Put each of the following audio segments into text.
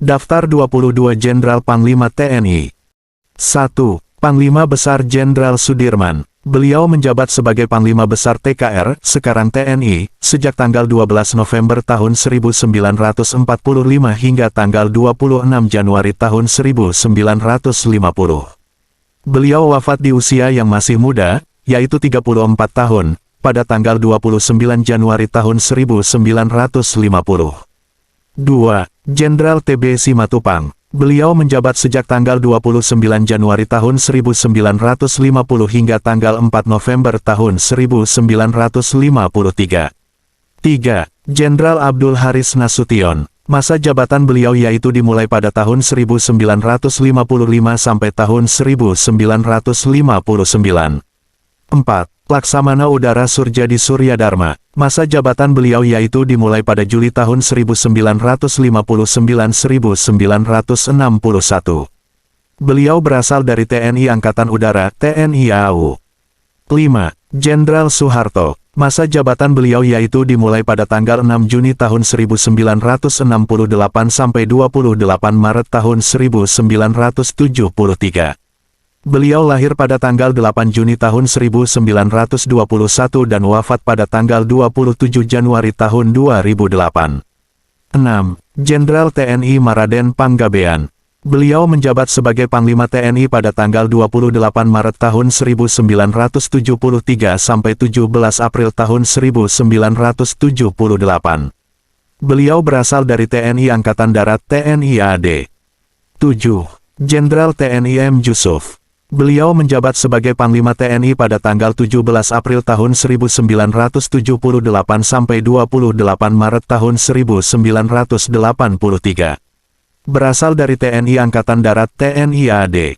Daftar 22 Jenderal Panglima TNI. 1. Panglima Besar Jenderal Sudirman. Beliau menjabat sebagai Panglima Besar TKR, sekarang TNI, sejak tanggal 12 November tahun 1945 hingga tanggal 26 Januari tahun 1950. Beliau wafat di usia yang masih muda, yaitu 34 tahun, pada tanggal 29 Januari tahun 1950. 2. Jenderal TB Simatupang. Beliau menjabat sejak tanggal 29 Januari tahun 1950 hingga tanggal 4 November tahun 1953. 3. Jenderal Abdul Haris Nasution. Masa jabatan beliau yaitu dimulai pada tahun 1955 sampai tahun 1959. 4. Laksamana Udara Surjadi Suryadharma. Masa jabatan beliau yaitu dimulai pada Juli tahun 1959-1961. Beliau berasal dari TNI Angkatan Udara, TNI AU. 5. Jenderal Soeharto. Masa jabatan beliau yaitu dimulai pada tanggal 6 Juni tahun 1968 sampai 28 Maret tahun 1973. Beliau lahir pada tanggal 8 Juni tahun 1921 dan wafat pada tanggal 27 Januari tahun 2008. 6. Jenderal TNI Maraden Panggabean. Beliau menjabat sebagai Panglima TNI pada tanggal 28 Maret tahun 1973 sampai 17 April tahun 1978. Beliau berasal dari TNI Angkatan Darat TNI AD. 7. Jenderal TNI M. Yusuf. Beliau menjabat sebagai Panglima TNI pada tanggal 17 April tahun 1978 sampai 28 Maret tahun 1983. Berasal dari TNI Angkatan Darat TNI AD.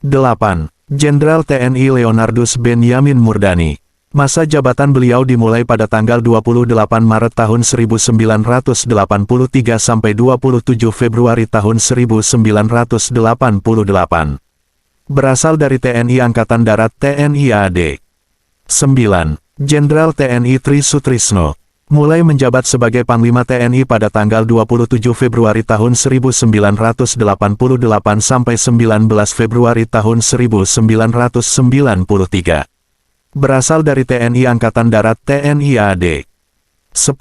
8. Jenderal TNI Leonardus Benyamin Murdani. Masa jabatan beliau dimulai pada tanggal 28 Maret tahun 1983 sampai 27 Februari tahun 1988. Berasal dari TNI Angkatan Darat TNI AD. 9. Jenderal TNI Tri Sutrisno. Mulai menjabat sebagai Panglima TNI pada tanggal 27 Februari tahun 1988 sampai 19 Februari tahun 1993. Berasal dari TNI Angkatan Darat TNI AD. 10.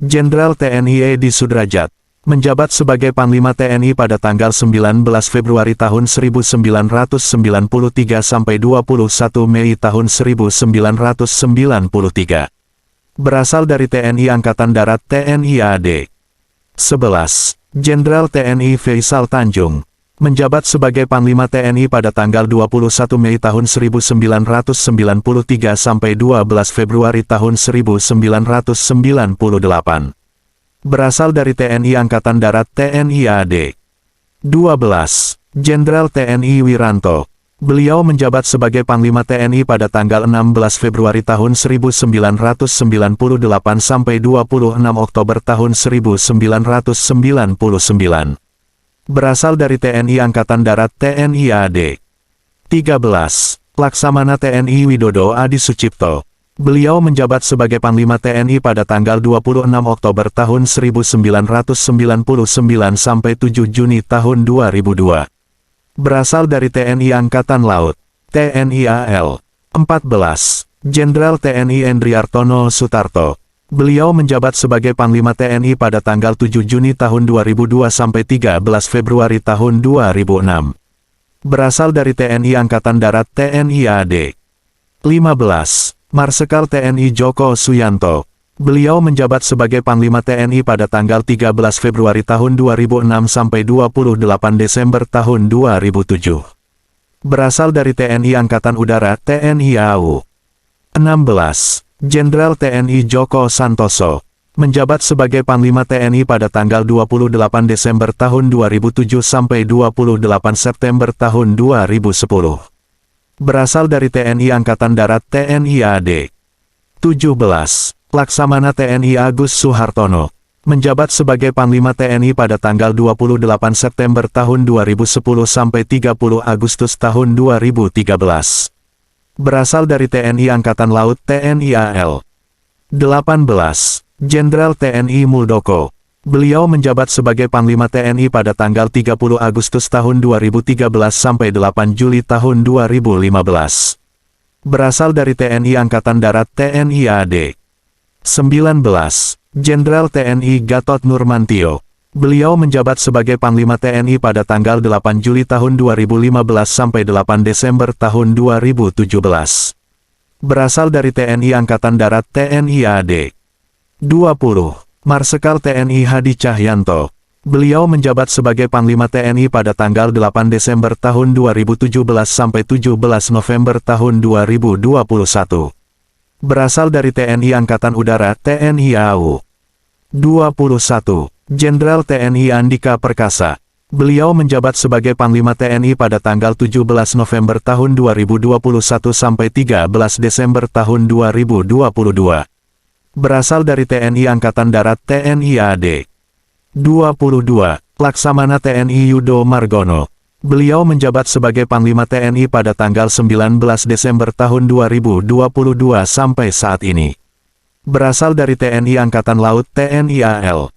Jenderal TNI Edi Sudrajat. Menjabat sebagai Panglima TNI pada tanggal 19 Februari tahun 1993 sampai 21 Mei tahun 1993. Berasal dari TNI Angkatan Darat TNI AD. 11. Jenderal TNI Faisal Tanjung. Menjabat sebagai Panglima TNI pada tanggal 21 Mei tahun 1993 sampai 12 Februari tahun 1998. Berasal dari TNI Angkatan Darat TNI AD. 12. Jenderal TNI Wiranto. Beliau menjabat sebagai Panglima TNI pada tanggal 16 Februari tahun 1998 sampai 26 Oktober tahun 1999. Berasal dari TNI Angkatan Darat TNI AD. 13. Laksamana TNI Widodo Adi Sucipto. Beliau menjabat sebagai Panglima TNI pada tanggal 26 Oktober tahun 1999 sampai 7 Juni tahun 2002. Berasal dari TNI Angkatan Laut, TNI AL. 14. Jenderal TNI Endriartono Sutarto. Beliau menjabat sebagai Panglima TNI pada tanggal 7 Juni tahun 2002 sampai 13 Februari tahun 2006. Berasal dari TNI Angkatan Darat TNI AD. 15. Marsekal TNI Joko Suyanto. Beliau menjabat sebagai Panglima TNI pada tanggal 13 Februari tahun 2006 sampai 28 Desember tahun 2007. Berasal dari TNI Angkatan Udara TNI AU. 16. Jenderal TNI Joko Santoso. Menjabat sebagai Panglima TNI pada tanggal 28 Desember tahun 2007 sampai 28 September tahun 2010. Berasal dari TNI Angkatan Darat TNI AD. 17. Laksamana TNI Agus Suhartono. Menjabat sebagai Panglima TNI pada tanggal 28 September tahun 2010 sampai 30 Agustus tahun 2013. Berasal dari TNI Angkatan Laut TNI AL. 18. Jenderal TNI Muldoko. Beliau menjabat sebagai Panglima TNI pada tanggal 30 Agustus tahun 2013 sampai 8 Juli tahun 2015. Berasal dari TNI Angkatan Darat TNI AD. 19. Jenderal TNI Gatot Nurmantio. Beliau menjabat sebagai Panglima TNI pada tanggal 8 Juli tahun 2015 sampai 8 Desember tahun 2017. Berasal dari TNI Angkatan Darat TNI AD. 20. Marsekal TNI Hadi Cahyanto. Beliau menjabat sebagai Panglima TNI pada tanggal 8 Desember tahun 2017 sampai 17 November tahun 2021. Berasal dari TNI Angkatan Udara TNI AU. 21. Jenderal TNI Andika Perkasa. Beliau menjabat sebagai Panglima TNI pada tanggal 17 November tahun 2021 sampai 13 Desember tahun 2022. Berasal dari TNI Angkatan Darat TNI AD. 22. Laksamana TNI Yudo Margono. Beliau menjabat sebagai Panglima TNI pada tanggal 19 Desember tahun 2022 sampai saat ini. Berasal dari TNI Angkatan Laut TNI AL.